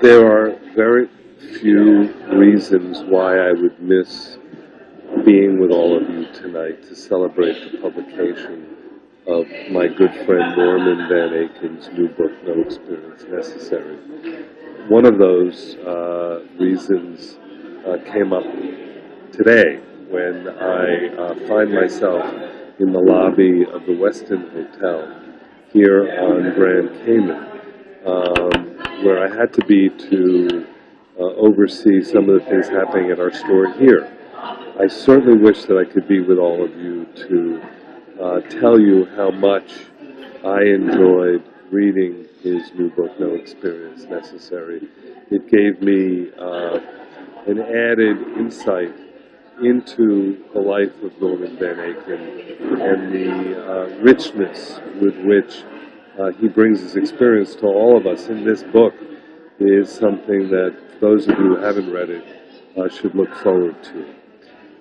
There are very few reasons why I would miss being with all of you tonight to celebrate the publication of my good friend Norman Van Aken's new book, No Experience Necessary. One of those reasons came up today when I find myself in the lobby of the Westin Hotel here on Grand Cayman, where I had to be to oversee some of the things happening at our store here. I certainly wish that I could be with all of you to tell you how much I enjoyed reading his new book, No Experience Necessary. It gave me an added insight into the life of Norman Van Aken and the richness with which he brings his experience to all of us in this book is something that those of you who haven't read it should look forward to.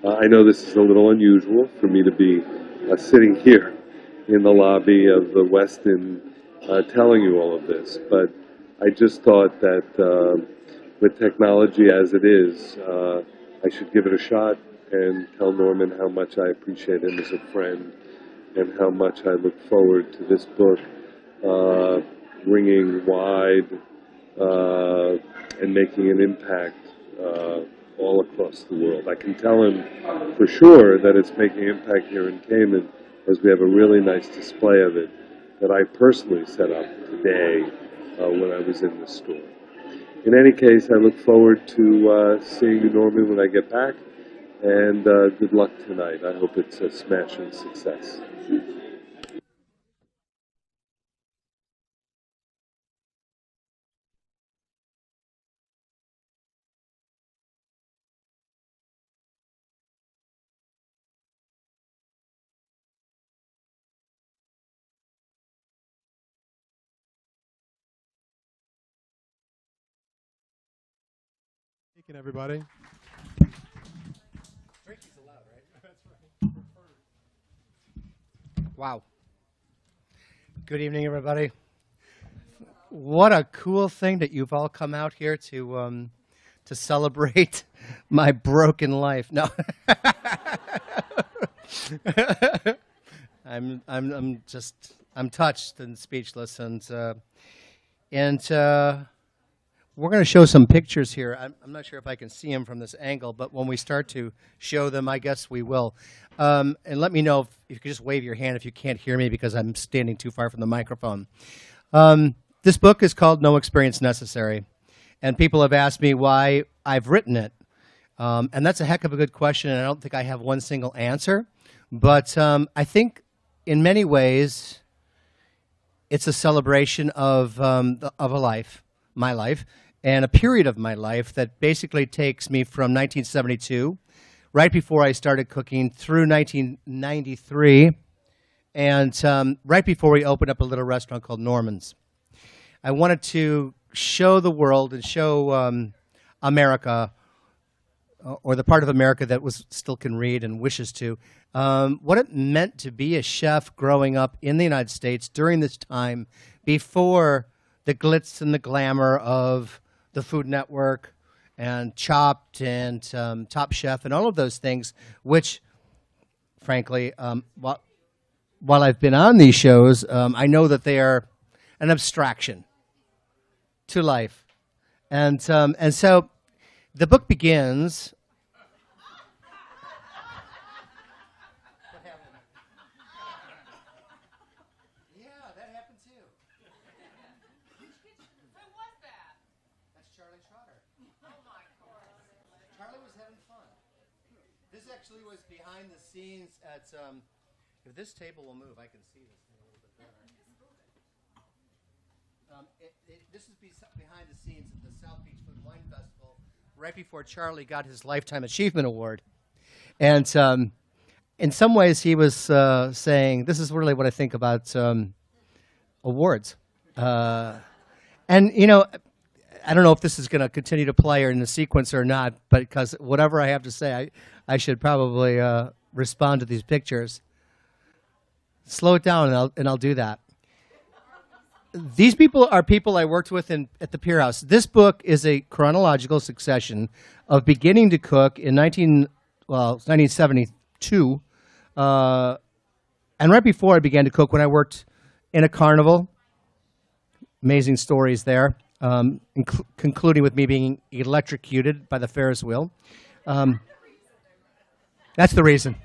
I know this is a little unusual for me to be sitting here in the lobby of the Westin telling you all of this, but I just thought that with technology as it is, I should give it a shot and tell Norman how much I appreciate him as a friend and how much I look forward to this book ringing wide and making an impact all across the world. I can tell him for sure that it's making an impact here in Cayman, as we have a really nice display of it that I personally set up today when I was in the store. In any case, I look forward to seeing you, Norman, when I get back, and good luck tonight. I hope it's a smashing success. Aken, everybody. Wow. Good evening, everybody. What a cool thing that you've all come out here to celebrate my broken life. No, I'm touched and speechless, and we're going to show some pictures here. I'm not sure if I can see them from this angle, but when we start to show them, I guess we will. And let me know if you could just wave your hand if you can't hear me because I'm standing too far from the microphone. This book is called No Experience Necessary, and people have asked me why I've written it. And that's a heck of a good question, and I don't think I have one single answer. But I think in many ways it's a celebration of a life, my life, and a period of my life that basically takes me from 1972, right before I started cooking, through 1993, and right before we opened up a little restaurant called Norman's. I wanted to show the world and show America, or the part of America that still can read and wishes to, what it meant to be a chef growing up in the United States during this time before the glitz and the glamour of the Food Network and Chopped and Top Chef and all of those things, which, frankly, while I've been on these shows, I know that they are an abstraction to life. And so the book begins. Behind the scenes at, if this table will move, I can see this thing a little bit better. This is behind the scenes at the South Beach Food and Wine Festival, right before Charlie got his Lifetime Achievement Award. And in some ways, he was saying, this is really what I think about awards. And, you know, I don't know if this is going to continue to play or in the sequence or not, but because whatever I have to say, I should probably respond to these pictures. Slow it down, and I'll do that. These people are people I worked with at the Pier House. This book is a chronological succession of beginning to cook in 1972, and right before I began to cook when I worked in a Carnival. Amazing stories there, concluding with me being electrocuted by the Ferris wheel. That's the reason.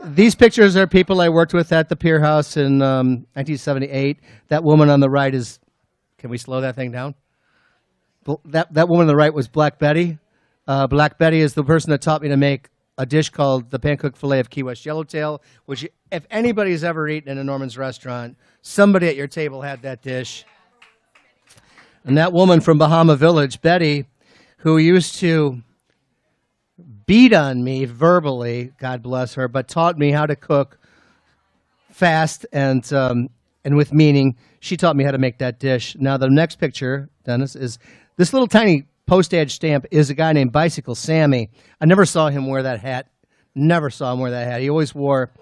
These pictures are people I worked with at the Pier House in 1978. That woman on the right is, can we slow that thing down? That woman on the right was Black Betty. Black Betty is the person that taught me to make a dish called the pan-cooked fillet of Key West yellowtail, which if anybody's ever eaten in a Norman's restaurant, somebody at your table had that dish. And that woman from Bahama Village, Betty, who used to beat on me verbally, God bless her, but taught me how to cook fast and with meaning. She taught me how to make that dish. Now, the next picture, Dennis, is this little tiny postage stamp is a guy named Bicycle Sammy. I never saw him wear that hat. Never saw him wear that hat. He always wore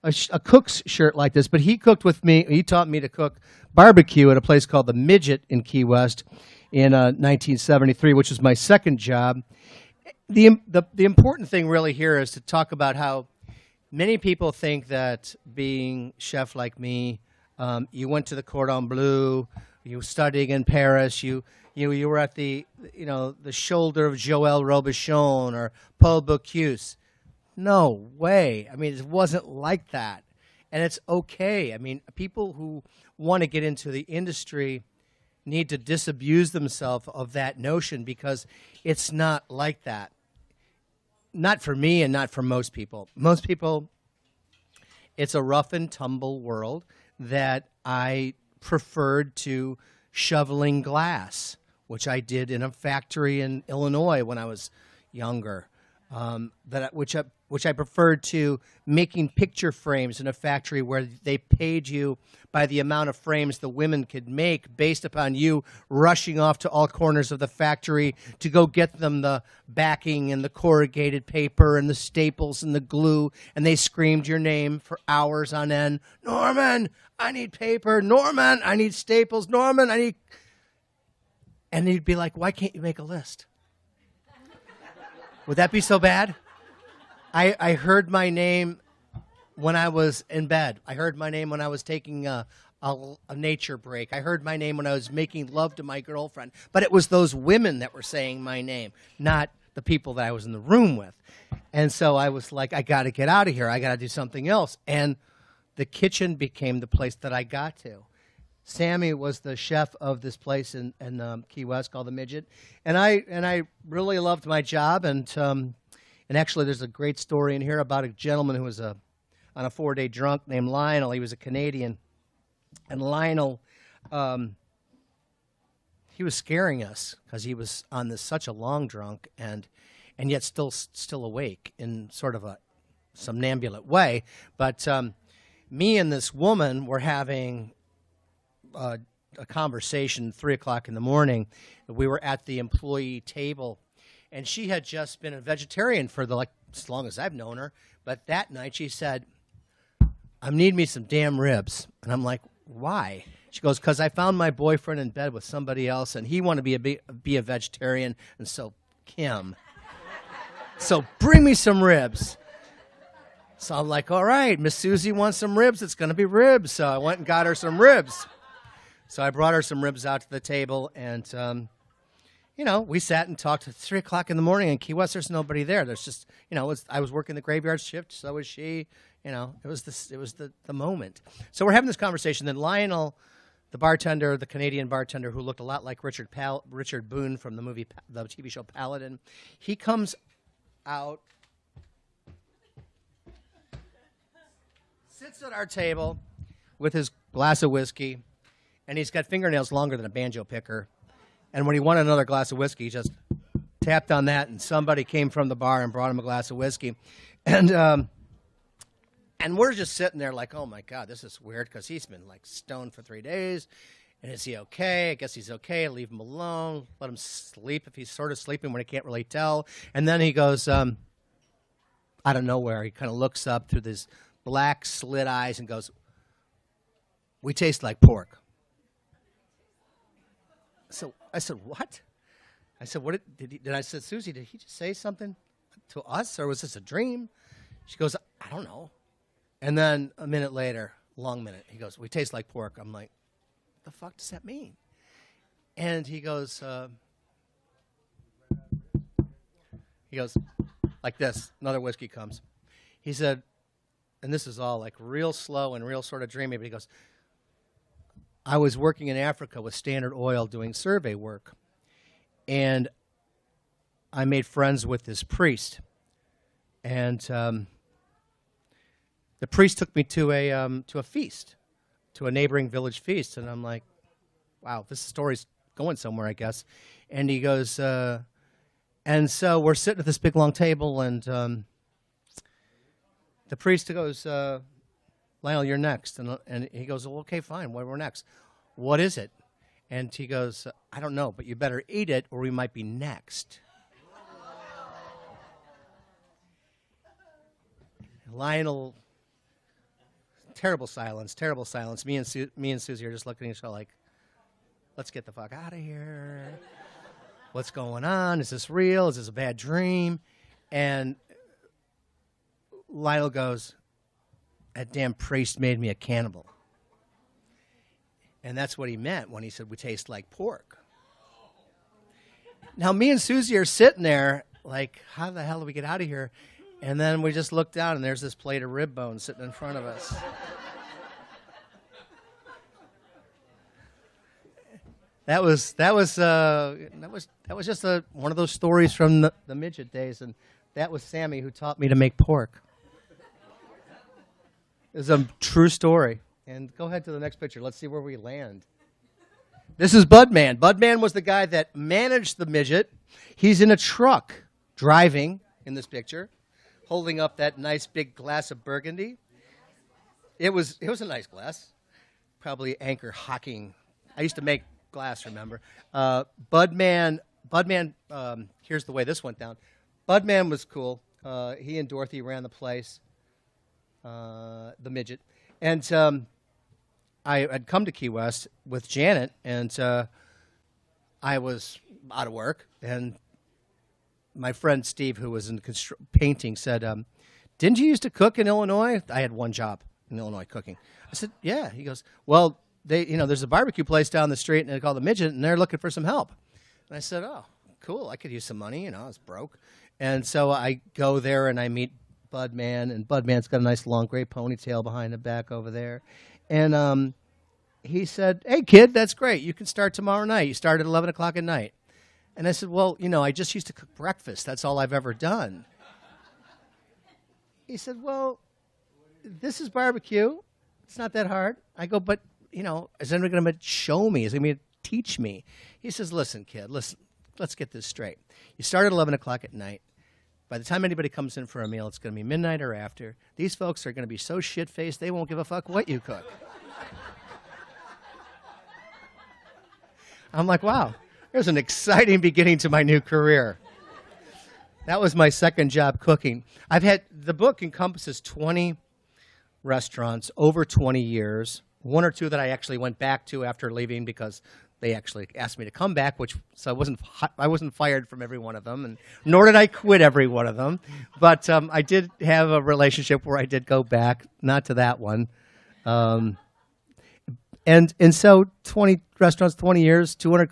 a cook's shirt like this, but he cooked with me. He taught me to cook barbecue at a place called the Midget in Key West in 1973, which was my second job. The important thing really here is to talk about how many people think that being chef like me, you went to the Cordon Bleu, you studying in Paris, you were at the shoulder of Joël Robuchon or Paul Bocuse. No way. I mean, it wasn't like that. And it's okay. I mean, people who want to get into the industry need to disabuse themselves of that notion because it's not like that. Not for me and not for most people. Most people, it's a rough and tumble world that I preferred to shoveling glass, which I did in a factory in Illinois when I was younger, which I preferred to making picture frames in a factory where they paid you by the amount of frames the women could make based upon you rushing off to all corners of the factory to go get them the backing and the corrugated paper and the staples and the glue, and they screamed your name for hours on end. Norman, I need paper. Norman, I need staples. Norman, I need... And they'd be like, why can't you make a list? Would that be so bad? I heard my name when I was in bed. I heard my name when I was taking a nature break. I heard my name when I was making love to my girlfriend. But it was those women that were saying my name, not the people that I was in the room with. And so I was like, I got to get out of here. I got to do something else. And the kitchen became the place that I got to. Sammy was the chef of this place in Key West called the Midget, and I really loved my job. And actually, there's a great story in here about a gentleman who was on a 4-day drunk named Lionel. He was a Canadian, and Lionel, he was scaring us because he was on such a long drunk and yet still awake in sort of a somnambulant way. But me and this woman were having a conversation 3 o'clock in the morning. We were at the employee table, and she had just been a vegetarian for as long as I've known her. But that night she said, I need me some damn ribs. And I'm like, why? She goes, because I found my boyfriend in bed with somebody else, and he wanted to be a vegetarian, and so Kim. So bring me some ribs. So I'm like, all right, Miss Susie wants some ribs. It's going to be ribs. So I went and got her some ribs. So I brought her some ribs out to the table, and, we sat and talked at 3 o'clock in the morning. In Key West, there's nobody there. There's just, I was working the graveyard shift, so was she. It was the moment. So we're having this conversation. Then Lionel, the bartender, the Canadian bartender who looked a lot like Richard Boone from the TV show Paladin, he comes out, sits at our table with his glass of whiskey, and he's got fingernails longer than a banjo picker. And when he wanted another glass of whiskey, he just tapped on that, and somebody came from the bar and brought him a glass of whiskey. And we're just sitting there like, oh, my God, this is weird, because he's been, stoned for 3 days. And is he okay? I guess he's okay. Leave him alone. Let him sleep if he's sort of sleeping when he can't really tell. And then he goes, out of nowhere, he kind of looks up through this black slit eyes, and goes, "We taste like pork." So I said, "What?" I said, "What did I said, Susie, did he just say something to us, or was this a dream?" She goes, "I don't know." And then a minute later, long minute, he goes, "We taste like pork." I'm like, "What the fuck does that mean?" And he goes, like this. Another whiskey comes. He said, and this is all like real slow and real sort of dreamy, but he goes, "I was working in Africa with Standard Oil doing survey work, and I made friends with this priest. And the priest took me to a feast, to a neighboring village feast." And I'm like, "Wow, this story's going somewhere, I guess." And he goes, and so we're sitting at this big long table, and the priest goes, "Lionel, you're next." And he goes, "Well, okay, fine. We're next. What is it?" And he goes, "I don't know, but you better eat it or we might be next." Lionel, terrible silence, terrible silence. Me and Susie are just looking at each other like, let's get the fuck out of here. What's going on? Is this real? Is this a bad dream? And Lionel goes, "That damn priest made me a cannibal." And that's what he meant when he said, "We taste like pork." Now, me and Susie are sitting there like, how the hell do we get out of here? And then we just look down, and there's this plate of rib bones sitting in front of us. That was just one of those stories from the midget days, and that was Sammy who taught me to make pork. It's a true story. And go ahead to the next picture. Let's see where we land. This is Budman. Budman was the guy that managed the midget. He's in a truck driving in this picture, holding up that nice big glass of Burgundy. It was a nice glass, probably Anchor Hocking. I used to make glass, remember? Budman. Here's the way this went down. Budman was cool. He and Dorothy ran the place, the midget, and I had come to Key West with Janet, and I was out of work, and my friend Steve, who was in painting, said, "Didn't you used to cook in Illinois?" I had one job in Illinois, cooking. I said, "Yeah." He goes, "Well, there's a barbecue place down the street, and they call the Midget, and they're looking for some help." And I said, "Oh, cool. I could use some money. I was broke." And so I go there, and I meet Budman, and Budman's got a nice long gray ponytail behind the back over there. And he said, "Hey, kid, that's great. You can start tomorrow night. You start at 11 o'clock at night." And I said, "Well, I just used to cook breakfast. That's all I've ever done." He said, "Well, this is barbecue. It's not that hard." I go, "But, is anyone going to show me? Is anyone going to teach me?" He says, "Listen, kid, let's get this straight. You start at 11 o'clock at night. By the time anybody comes in for a meal, it's going to be midnight or after. These folks are going to be so shit-faced, they won't give a fuck what you cook." I'm like, wow, there's an exciting beginning to my new career. That was my second job cooking. The book encompasses 20 restaurants over 20 years, one or two that I actually went back to after leaving because they actually asked me to come back, so I wasn't fired from every one of them, and nor did I quit every one of them. But I did have a relationship where I did go back, not to that one. And so 20 restaurants, 20 years, 200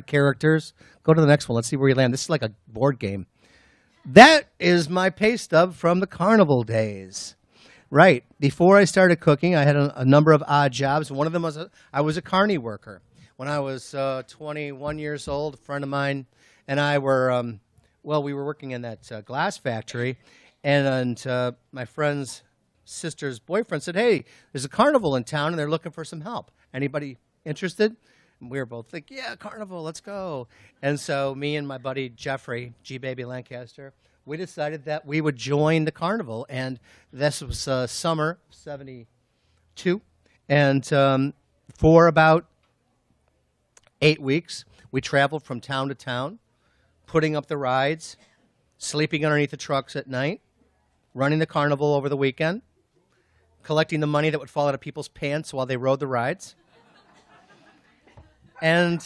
characters. Go to the next one. Let's see where you land. This is like a board game. That is my pay stub from the Carnival days. Right. Before I started cooking, I had a number of odd jobs. One of them was I was a carny worker. When I was 21 years old, a friend of mine and I were, we were working in that glass factory, and my friend's sister's boyfriend said, "Hey, there's a carnival in town, and they're looking for some help. Anybody interested?" And we were both like, "Yeah, carnival, let's go." And so me and my buddy Jeffrey, G Baby Lancaster, we decided that we would join the carnival, and this was summer '72, and for about 8 weeks, we traveled from town to town, putting up the rides, sleeping underneath the trucks at night, running the carnival over the weekend, collecting the money that would fall out of people's pants while they rode the rides. And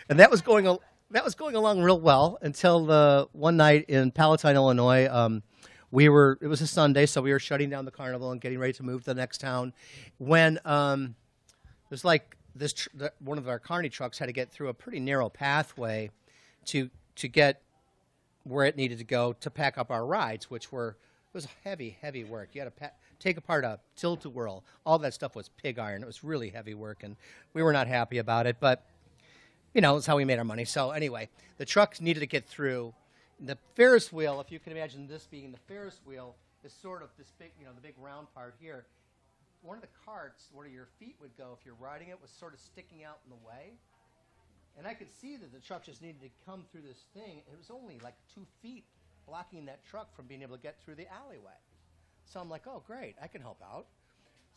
and that was going along real well until one night in Palatine, Illinois. It was a Sunday, so we were shutting down the carnival and getting ready to move to the next town. When there's like one of our carny trucks had to get through a pretty narrow pathway to get where it needed to go to pack up our rides, it was heavy work. You had to take apart a tilt-a-whirl. All that stuff was pig iron. It was really heavy work, and we were not happy about it, but it's how we made our money. So anyway, the truck needed to get through. The Ferris wheel, if you can imagine this being the Ferris wheel, is sort of this big, the big round part here. One of the carts where your feet would go if you're riding it was sort of sticking out in the way. And I could see that the truck just needed to come through this thing. It was only like 2 feet blocking that truck from being able to get through the alleyway. So I'm like, oh, great, I can help out.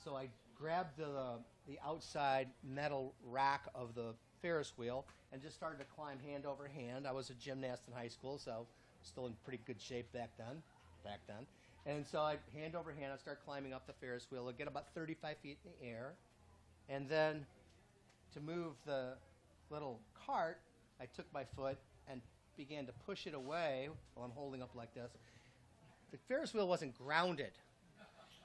So I grabbed the outside metal rack of the Ferris wheel and just started to climb hand over hand. I was a gymnast in high school, so still in pretty good shape back then. And so I hand over hand, I start climbing up the Ferris wheel. I get about 35 feet in the air. And then to move the little cart, I took my foot and began to push it away while I'm holding up like this. The Ferris wheel wasn't grounded.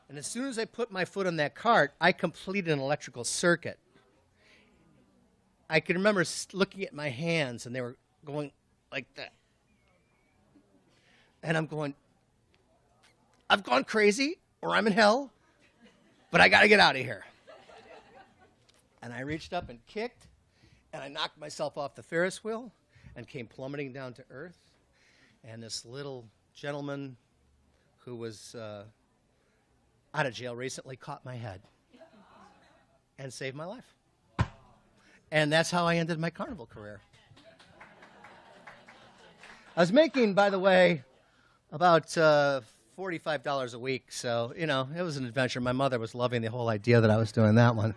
And as soon as I put my foot on that cart, I completed an electrical circuit. I can remember looking at my hands, and they were going like that. And I'm going, I've gone crazy, or I'm in hell, but I got to get out of here. And I reached up and kicked, and I knocked myself off the Ferris wheel and came plummeting down to earth. And this little gentleman who was out of jail recently caught my head and saved my life. And that's how I ended my carnival career. I was making, by the way, about $45 a week. So, it was an adventure. My mother was loving the whole idea that I was doing that one.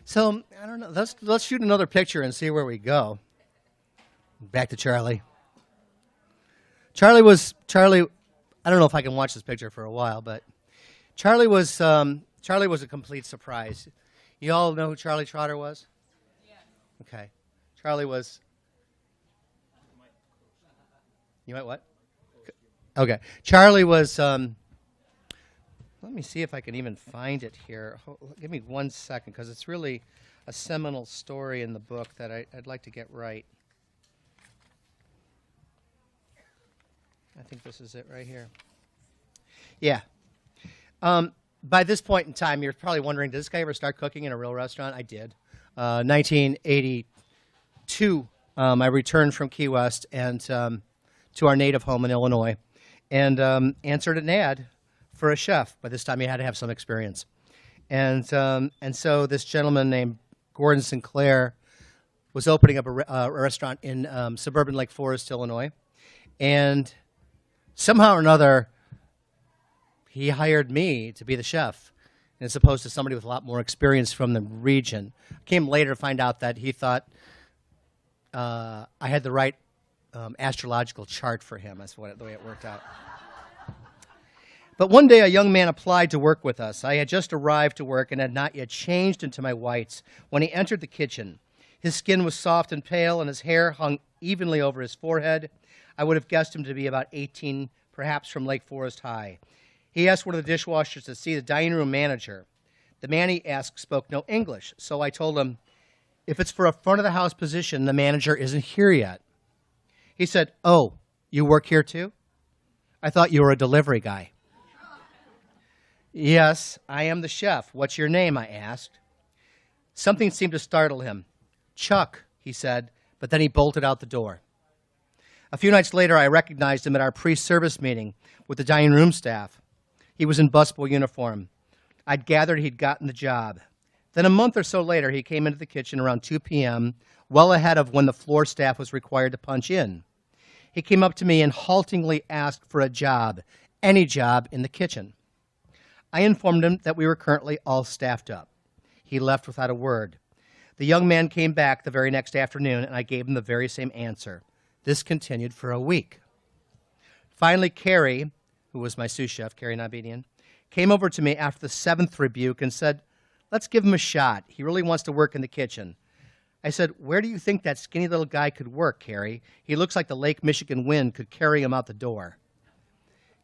So, I don't know. Let's shoot another picture and see where we go. Back to Charlie. Charlie, I don't know if I can watch this picture for a while, but Charlie was a complete surprise. You all know who Charlie Trotter was? Yeah. Okay. Charlie was... You might what? Okay. Charlie was... let me see if I can even find it here. Give me 1 second, because it's really a seminal story in the book that I'd like to get right. I think this is it right here. Yeah. By this point in time, you're probably wondering, did this guy ever start cooking in a real restaurant? I did. 1982, I returned from Key West and to our native home in Illinois and answered an ad for a chef. By this time, he had to have some experience. And so this gentleman named Gordon Sinclair was opening up a restaurant in suburban Lake Forest, Illinois. And somehow or another, he hired me to be the chef, as opposed to somebody with a lot more experience from the region. I came later to find out that he thought I had the right astrological chart for him. That's the way it worked out. But one day, a young man applied to work with us. I had just arrived to work and had not yet changed into my whites when he entered the kitchen. His skin was soft and pale, and his hair hung evenly over his forehead. I would have guessed him to be about 18, perhaps from Lake Forest High. He asked one of the dishwashers to see the dining room manager. The man he asked spoke no English, so I told him, if it's for a front-of-the-house position, the manager isn't here yet. He said, oh, you work here too? I thought you were a delivery guy. Yes, I am the chef. What's your name? I asked. Something seemed to startle him. Chuck, he said, but then he bolted out the door. A few nights later, I recognized him at our pre-service meeting with the dining room staff. He was in busboy uniform. I'd gathered he'd gotten the job. Then a month or so later, he came into the kitchen around 2 p.m., well ahead of when the floor staff was required to punch in. He came up to me and haltingly asked for a job, any job in the kitchen. I informed him that we were currently all staffed up. He left without a word. The young man came back the very next afternoon, and I gave him the very same answer. This continued for a week. Finally, Carrie, who was my sous chef, Carrie Nabedian, came over to me after the 7th rebuke and said, let's give him a shot. He really wants to work in the kitchen. I said, where do you think that skinny little guy could work, Carrie? He looks like the Lake Michigan wind could carry him out the door.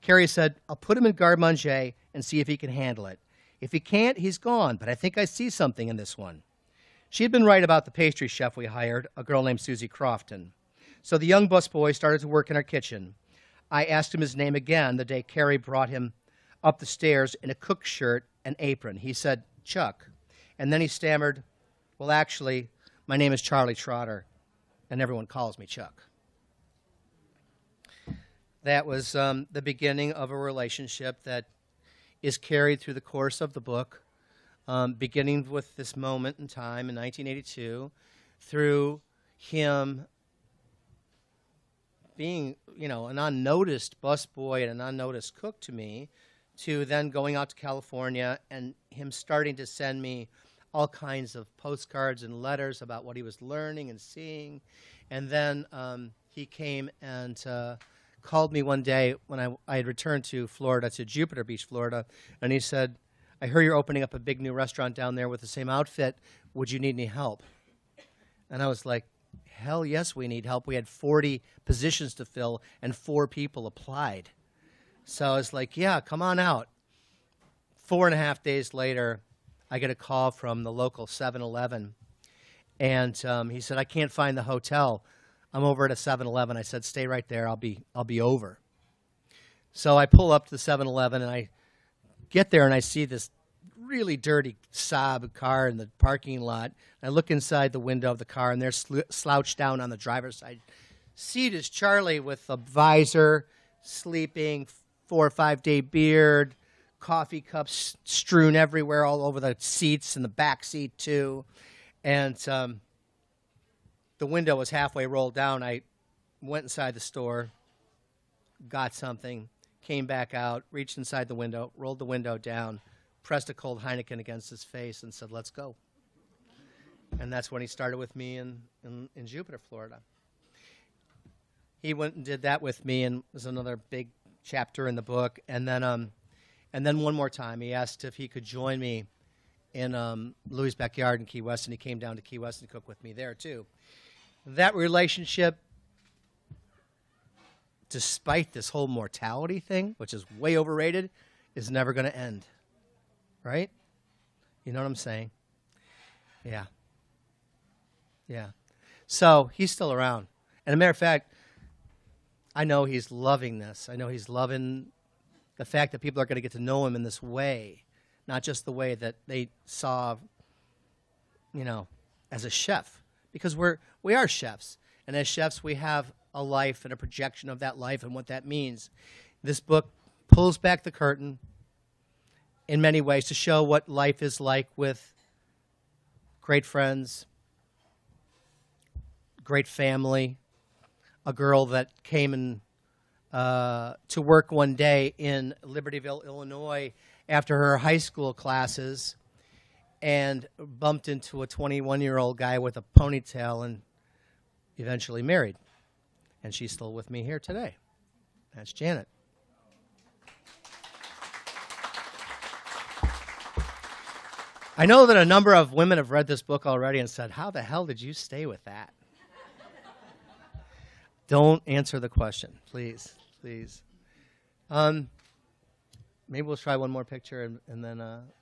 Carrie said, I'll put him in garde-manger and see if he can handle it. If he can't, he's gone, but I think I see something in this one. She had been right about the pastry chef we hired, a girl named Susie Crofton. So the young busboy started to work in our kitchen. I asked him his name again the day Carrie brought him up the stairs in a cook's shirt and apron. He said, Chuck. And then he stammered, well, actually, my name is Charlie Trotter, and everyone calls me Chuck. That was the beginning of a relationship that is carried through the course of the book, beginning with this moment in time in 1982, through him being, an unnoticed busboy and an unnoticed cook to me, to then going out to California and him starting to send me all kinds of postcards and letters about what he was learning and seeing. And then he came and called me one day when I had returned to Florida, to Jupiter Beach, Florida, and he said, I hear you're opening up a big new restaurant down there with the same outfit. Would you need any help? And I was like, hell yes, we need help. We had 40 positions to fill, and 4 people applied. So I was like, yeah, come on out. 4.5 days later, I get a call from the local 7-Eleven, and he said, I can't find the hotel. I'm over at a 7-Eleven. I said, stay right there. I'll be over. So I pull up to the 7-Eleven, and I get there, and I see this really dirty Saab car in the parking lot. I look inside the window of the car, and they're slouched down on the driver's side seat is Charlie with a visor, sleeping, 4 or 5 day beard, coffee cups strewn everywhere, all over the seats and the back seat too. And the window was halfway rolled down. I went inside the store, got something, came back out, reached inside the window, rolled the window down, pressed a cold Heineken against his face and said, let's go. And that's when he started with me in Jupiter, Florida. He went and did that with me, and was another big chapter in the book. And then one more time, he asked if he could join me in Louis' backyard in Key West, and he came down to Key West and cooked with me there too. That relationship, despite this whole mortality thing, which is way overrated, is never going to end. Right? You know what I'm saying? Yeah. Yeah. So he's still around. And as a matter of fact, I know he's loving this. I know he's loving the fact that people are going to get to know him in this way, not just the way that they saw, as a chef. Because we are chefs. And as chefs, we have a life and a projection of that life and what that means. This book pulls back the curtain in many ways to show what life is like with great friends, great family, a girl that came in to work one day in Libertyville, Illinois after her high school classes and bumped into a 21-year-old guy with a ponytail and eventually married. And she's still with me here today. That's Janet. I know that a number of women have read this book already and said, how the hell did you stay with that? Don't answer the question, please, please. Maybe we'll try one more picture and then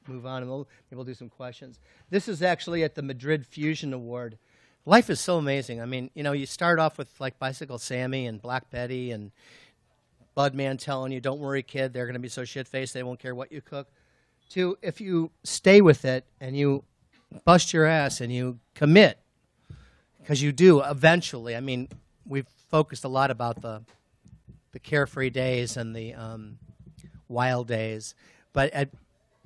move on, and maybe we'll do some questions. This is actually at the Madrid Fusion Award. Life is so amazing. I mean, you start off with like Bicycle Sammy and Black Betty and Budman telling you, don't worry, kid, they're going to be so shit-faced they won't care what you cook. To if you stay with it and you bust your ass and you commit, because you do eventually. I mean, we've focused a lot about the carefree days and the wild days, but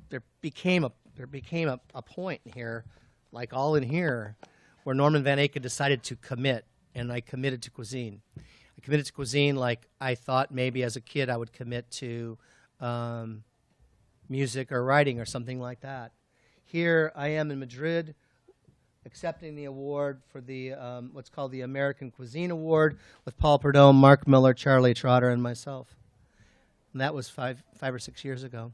there became a point here, like all in here, where Norman Van Aken decided to commit, and I committed to Cuisine. I committed to Cuisine like I thought maybe as a kid I would commit to music or writing or something like that. Here I am in Madrid accepting the award for the what's called the American Cuisine Award with Paul Perdome, Mark Miller, Charlie Trotter, and myself. And that was 5 or 6 years ago.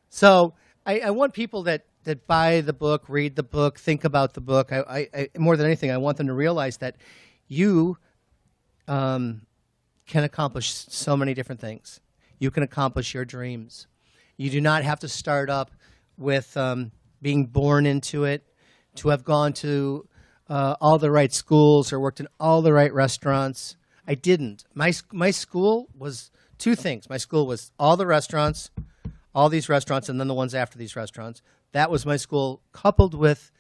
So I want people that buy the book, read the book, think about the book. I more than anything, I want them to realize that you can accomplish so many different things. You can accomplish your dreams. You do not have to start up with being born into it, to have gone to all the right schools or worked in all the right restaurants. I didn't. My school was two things. My school was all the restaurants, all these restaurants, and then the ones after these restaurants. That was my school, coupled with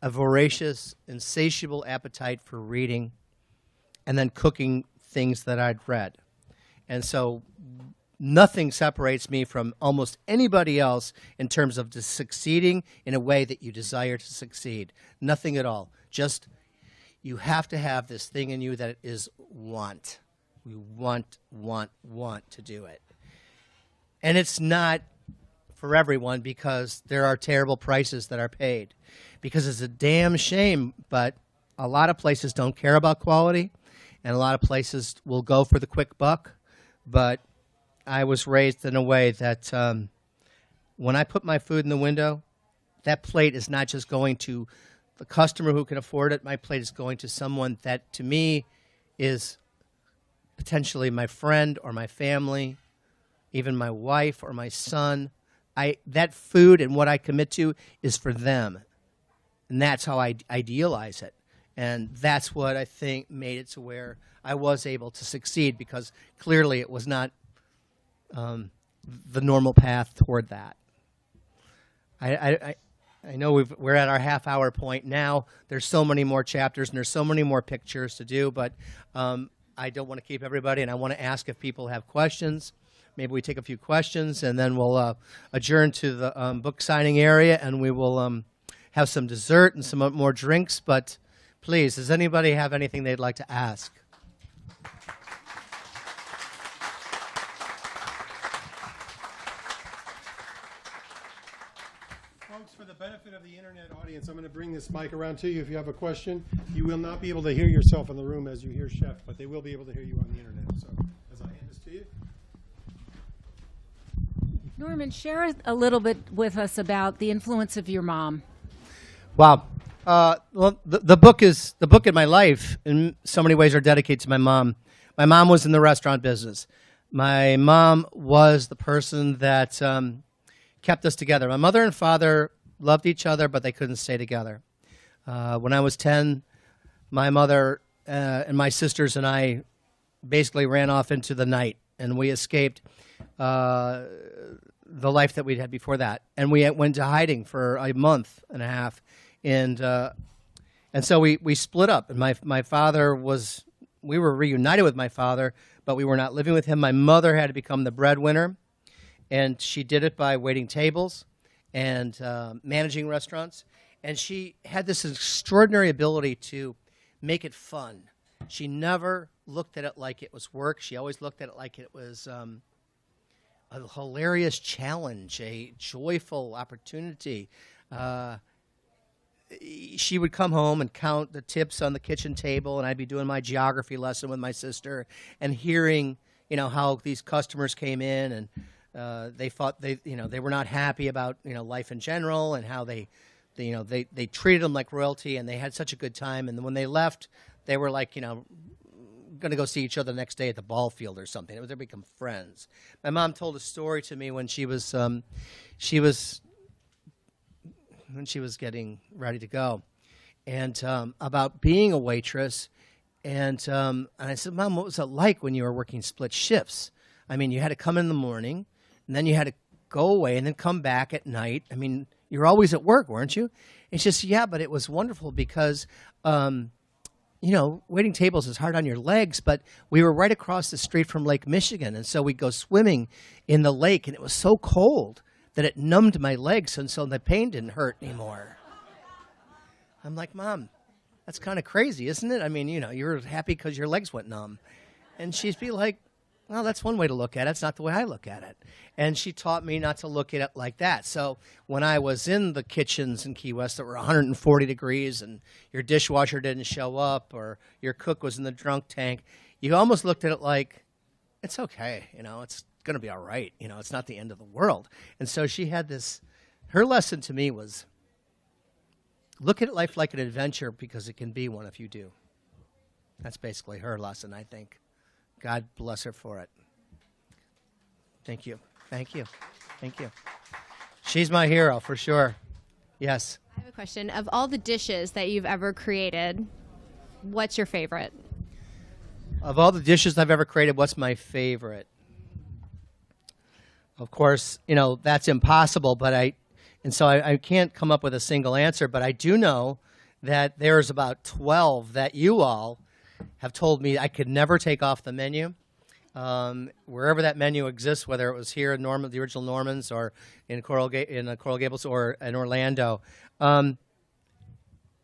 a voracious, insatiable appetite for reading and then cooking things that I'd read. And so nothing separates me from almost anybody else in terms of just succeeding in a way that you desire to succeed. Nothing at all. Just you have to have this thing in you that is want. We want to do it. And it's not for everyone because there are terrible prices that are paid. Because it's a damn shame, but a lot of places don't care about quality, and a lot of places will go for the quick buck. But I was raised in a way that when I put my food in the window, that plate is not just going to the customer who can afford it. My plate is going to someone that, to me, is potentially my friend or my family, even my wife or my son. That food and what I commit to is for them. And that's how I idealize it. And that's what I think made it to where I was able to succeed, because clearly it was not the normal path toward that. I know we're at our half-hour point now. There's so many more chapters and there's so many more pictures to do, but I don't want to keep everybody, and I want to ask if people have questions. Maybe we take a few questions, and then we'll adjourn to the book signing area, and we will have some dessert and some more drinks. But please, does anybody have anything they'd like to ask? Folks, for the benefit of the internet audience, I'm going to bring this mic around to you. If you have a question, you will not be able to hear yourself in the room as you hear Chef, but they will be able to hear you on the internet. So as I hand this to you. Norman, share a little bit with us about the influence of your mom. Wow. Well, the book in my life in so many ways are dedicated to my mom. My mom was in the restaurant business. My mom was the person that kept us together. My mother and father loved each other, but they couldn't stay together. When I was 10, my mother and my sisters and I basically ran off into the night, and we escaped the life that we'd had before that. And we went to hiding for a month and a half. And so we split up. And my father we were reunited with my father, but we were not living with him. My mother had to become the breadwinner, and she did it by waiting tables and managing restaurants. And she had this extraordinary ability to make it fun. She never looked at it like it was work. She always looked at it like it was a hilarious challenge, a joyful opportunity. She would come home and count the tips on the kitchen table, and I'd be doing my geography lesson with my sister and hearing, how these customers came in and they thought they were not happy about, life in general, and how they treated them like royalty, and they had such a good time. And when they left, they were like, going to go see each other the next day at the ball field or something. They become friends. My mom told a story to me when she was getting ready to go, and about being a waitress. And I said, Mom, what was it like when you were working split shifts? I mean, you had to come in the morning, and then you had to go away and then come back at night. I mean, you were always at work, weren't you? And she says, yeah, but it was wonderful because waiting tables is hard on your legs, but we were right across the street from Lake Michigan, and so we'd go swimming in the lake, and it was so cold that it numbed my legs, and so the pain didn't hurt anymore. I'm like, Mom, that's kind of crazy, isn't it? I mean, you were happy because your legs went numb. And she'd be like, well, that's one way to look at it. It's not the way I look at it. And she taught me not to look at it like that. So when I was in the kitchens in Key West that were 140 degrees and your dishwasher didn't show up or your cook was in the drunk tank, you almost looked at it like, it's okay. It's going to be all right. You know, it's not the end of the world. And so she had this, her lesson to me was, look at life like an adventure because it can be one if you do. That's basically her lesson, I think. God bless her for it. Thank you. Thank you. Thank you. She's my hero for sure. Yes. I have a question. Of all the dishes that you've ever created, what's your favorite? Of all the dishes I've ever created, what's my favorite? Of course, you know, that's impossible, but I can't come up with a single answer, but I do know that there's about 12 that you all have told me I could never take off the menu. Wherever that menu exists, whether it was here in the original Norman's or in Coral Gables or in Orlando,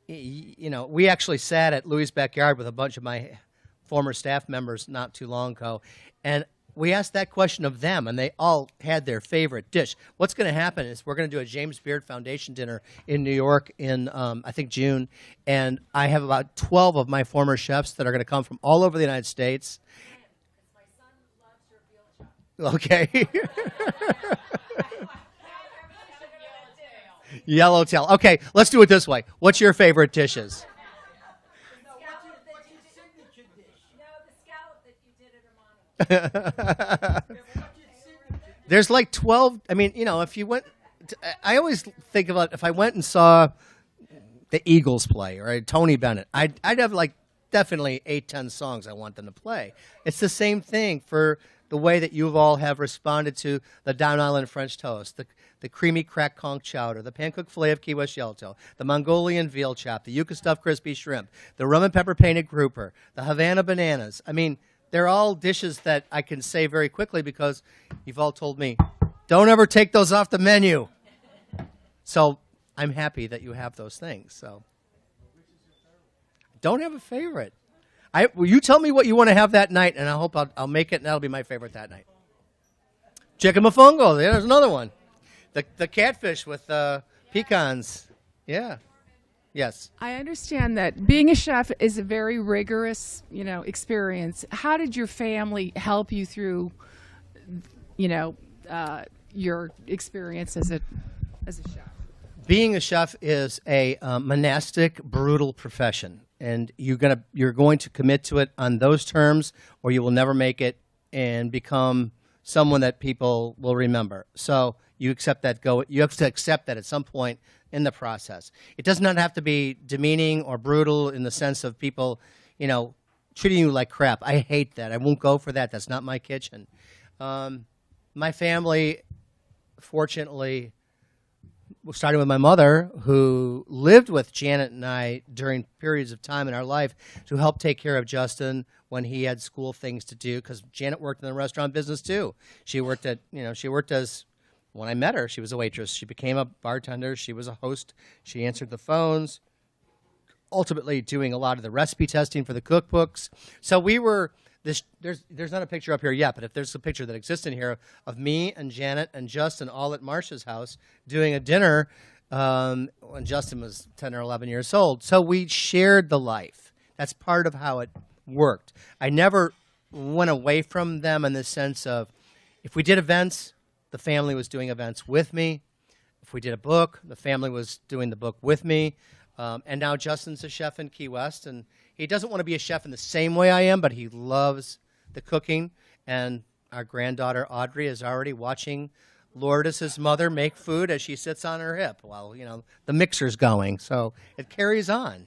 you know, we actually sat at Louis' backyard with a bunch of my former staff members not too long ago, and we asked that question of them, and they all had their favorite dish. What's going to happen is we're going to do a James Beard Foundation dinner in New York in, I think, June, and I have about 12 of my former chefs that are going to come from all over the United States. Okay. Yellowtail. Okay, let's do it this way. What's your favorite dishes? There's like 12. I mean, you know, if you went, I always think about if I went and saw the Eagles play or Tony Bennett, I'd have like definitely 8-10 songs I want them to play. It's the same thing for the way that you all have responded to the Down Island French toast, the creamy cracked conch chowder, the pan-cooked filet of Key West yellowtail, the Mongolian veal chop, the yuca stuffed crispy shrimp, the rum and pepper painted grouper, the Havana bananas. I mean, they're all dishes that I can say very quickly because you've all told me, don't ever take those off the menu. So I'm happy that you have those things. So don't have a favorite. Well, you tell me what you want to have that night, and I hope I'll make it, and that'll be my favorite that night. Chicken mofongo. There's another one. The catfish with pecans. Yeah. Yes. I understand that being a chef is a very rigorous, experience. How did your family help you through, your experience as a chef? Being a chef is a monastic, brutal profession. And you're going to commit to it on those terms, or you will never make it and become someone that people will remember. So you accept that. You have to accept that at some point in the process. It does not have to be demeaning or brutal in the sense of people, treating you like crap. I hate that. I won't go for that. That's not my kitchen. My family, fortunately, starting with my mother, who lived with Janet and I during periods of time in our life to help take care of Justin when he had school things to do, because Janet worked in the restaurant business too. She worked as, when I met her, she was a waitress. She became a bartender. She was a host. She answered the phones, ultimately doing a lot of the recipe testing for the cookbooks. So we were... There's not a picture up here yet, but if there's a picture that exists in here of me and Janet and Justin all at Marcia's house doing a dinner when Justin was 10 or 11 years old. So we shared the life. That's part of how it worked. I never went away from them in the sense of if we did events, the family was doing events with me. If we did a book, the family was doing the book with me. And now Justin's a chef in Key West, and he doesn't want to be a chef in the same way I am, but he loves the cooking. And our granddaughter, Audrey, is already watching Lourdes, his mother, make food as she sits on her hip while, the mixer's going. So it carries on.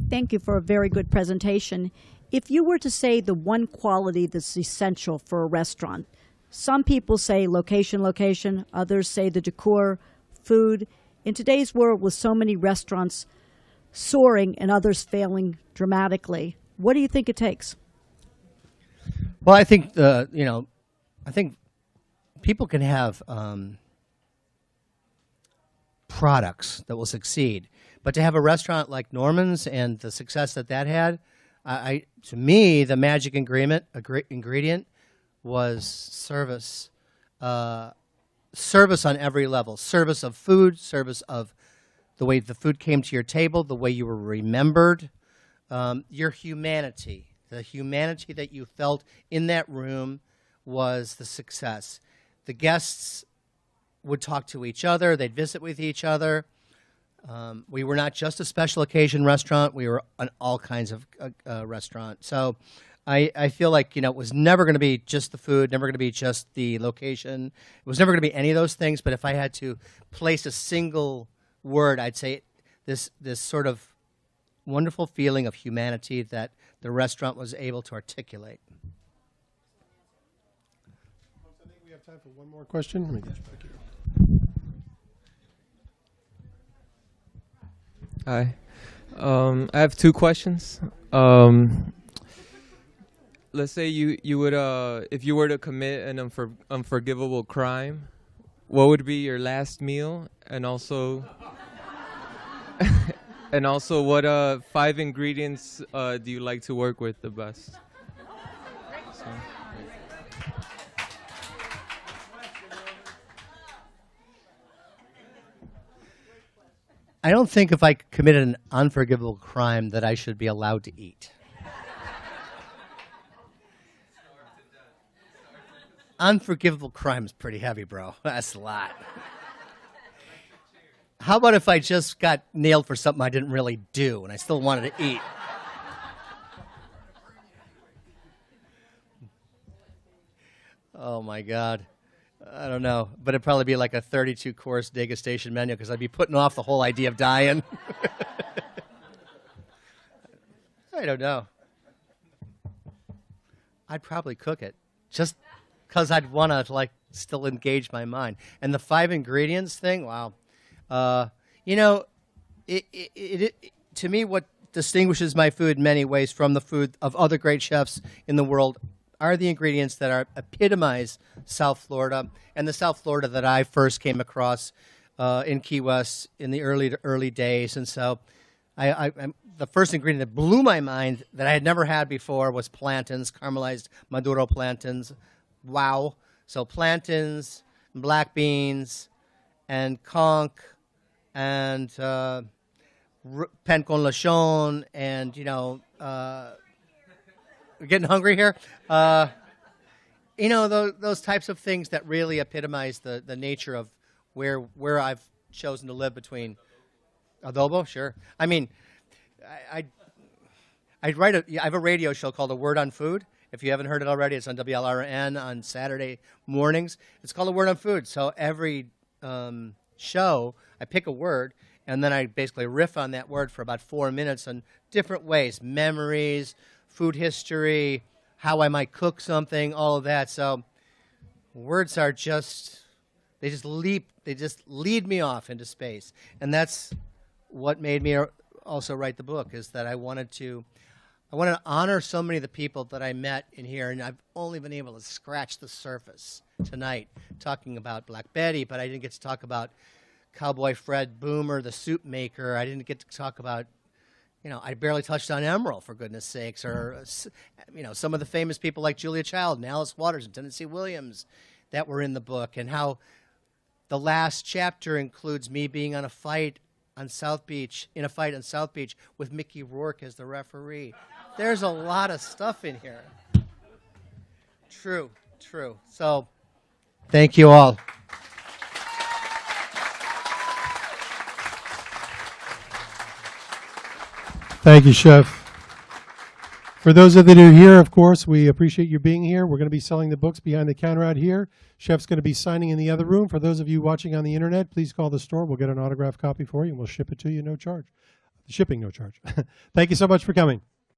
Thank you for a very good presentation. If you were to say the one quality that's essential for a restaurant, some people say location, others say the decor, food. In today's world, with so many restaurants soaring and others failing dramatically, what do you think it takes? Well, I think people can have products that will succeed, but to have a restaurant like Norman's and the success that had, to me, the magic ingredient was service. Service on every level. Service of food, service of the way the food came to your table, the way you were remembered, your humanity. The humanity that you felt in that room was the success. The guests would talk to each other. They'd visit with each other. We were not just a special occasion restaurant. We were an all kinds of restaurant. So I feel like, it was never going to be just the food, never going to be just the location. It was never going to be any of those things. But if I had to place a single word, I'd say this sort of wonderful feeling of humanity that the restaurant was able to articulate. Folks, I think we have time for one more question. Let me get you back here. Hi. I have two questions. Let's say you would, if you were to commit an unforgivable crime, what would be your last meal? And also, what 5 ingredients do you like to work with the best? So. I don't think if I committed an unforgivable crime that I should be allowed to eat. Unforgivable crime is pretty heavy, bro. That's a lot. How about if I just got nailed for something I didn't really do and I still wanted to eat? Oh, my God. I don't know. But it'd probably be like a 32-course degustation menu because I'd be putting off the whole idea of dying. I don't know. I'd probably cook it just because I'd want to, still engage my mind. And the 5 ingredients thing, wow. To me, what distinguishes my food in many ways from the food of other great chefs in the world are the ingredients that epitomize South Florida, and the South Florida that I first came across in Key West in the early days. And so the first ingredient that blew my mind that I had never had before was plantains, caramelized Maduro plantains. Wow. So plantains, black beans, and conch, and pan con lechon, and, we're getting hungry here. Those types of things that really epitomize the nature of where I've chosen to live between adobo, sure. I mean, I have a radio show called A Word on Food. If you haven't heard it already, it's on WLRN on Saturday mornings. It's called A Word on Food. So every show, I pick a word, and then I basically riff on that word for about 4 minutes in different ways, memories, food history, how I might cook something, all of that. So words are they just lead me off into space. And that's what made me also write the book, is that I wanted to honor so many of the people that I met in here, and I've only been able to scratch the surface tonight, talking about Black Betty, but I didn't get to talk about Cowboy Fred Boomer, the soup maker. I didn't get to talk about, I barely touched on Emerald, for goodness sakes, or, some of the famous people like Julia Child and Alice Waters and Tennessee Williams that were in the book, and how the last chapter includes me being in a fight on South Beach with Mickey Rourke as the referee. There's a lot of stuff in here. True. So, thank you all. Thank you, Chef. For those of you who are here, of course, we appreciate you being here. We're going to be selling the books behind the counter out here. Chef's going to be signing in the other room. For those of you watching on the internet, please call the store. We'll get an autographed copy for you, and we'll ship it to you, no charge. Shipping, no charge. Thank you so much for coming.